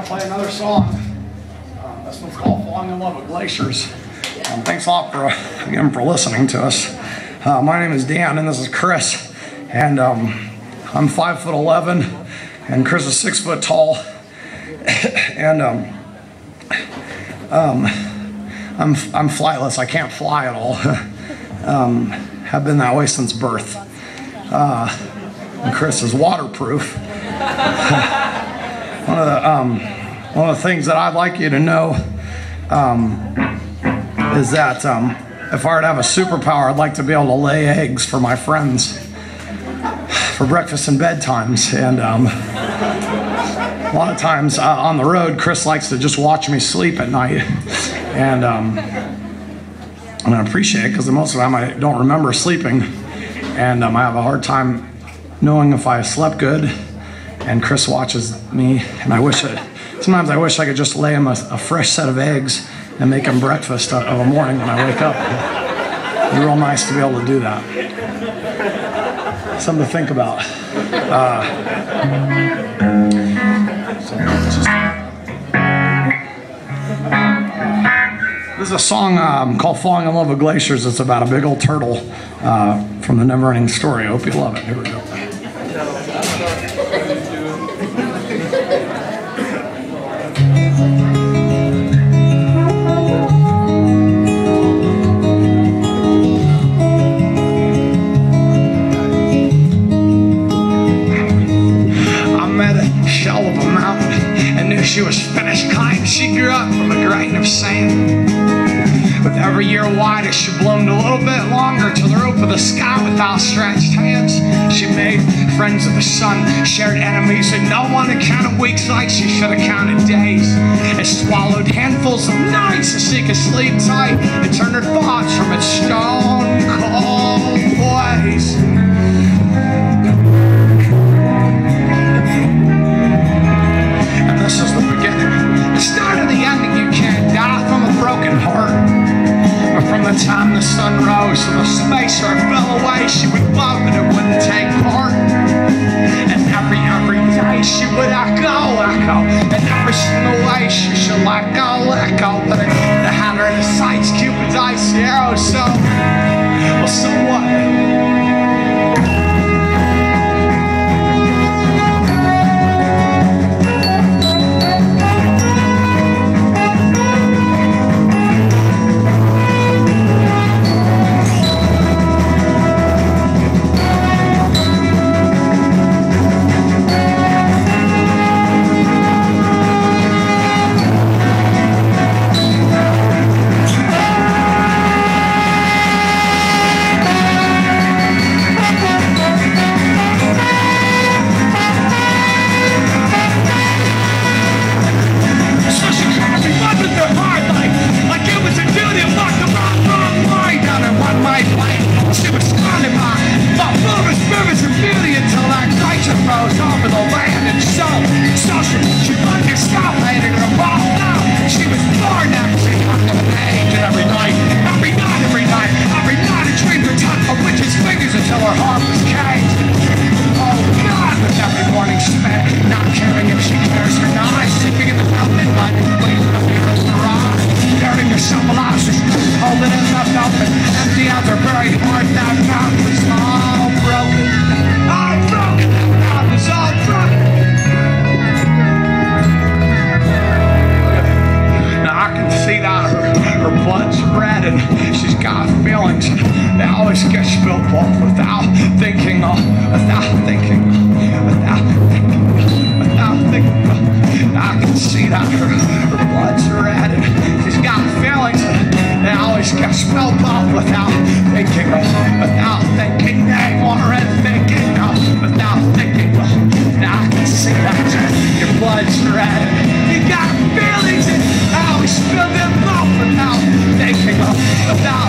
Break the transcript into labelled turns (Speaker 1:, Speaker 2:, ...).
Speaker 1: going to play another song. This one's called Falling in Love with Glaciers. Thanks a lot again for listening to us. My name is Dan and this is Chris. And I'm 5'11", and Chris is 6 foot tall. And I'm flightless. I can't fly at all. Have been that way since birth. And Chris is waterproof. One of the things that I'd like you to know is that if I were to have a superpower, I'd like to be able to lay eggs for my friends for breakfast and bedtimes. And a lot of times on the road, Chris likes to just watch me sleep at night. And I appreciate it because most of the time I don't remember sleeping. And I have a hard time knowing if I slept good. And Chris watches me, and sometimes I wish I could just lay him a fresh set of eggs and make him breakfast of a morning when I wake up. It'd be real nice to be able to do that. Something to think about. This is a song called Falling in Love with Glaciers. It's about a big old turtle from the Never-Ending Story. I hope you love it. Here we go. She was finished kind. She grew up from a grain of sand. With every year wider, she bloomed a little bit longer till the roof of the sky with outstretched hands. She made friends of the sun, shared enemies, and no one had counted weeks like she should have counted days. And swallowed handfuls of nights so she could sleep tight and turn her thoughts from its stone cold ways. This is the beginning, the start of the ending. You can't die from a broken heart, or from the time the sun rose to the space where it fell away. She would love but it wouldn't take part. And every day she would echo, and every single way she should let go. But it had her in the sights, Cupid's icy arrow. So what? Without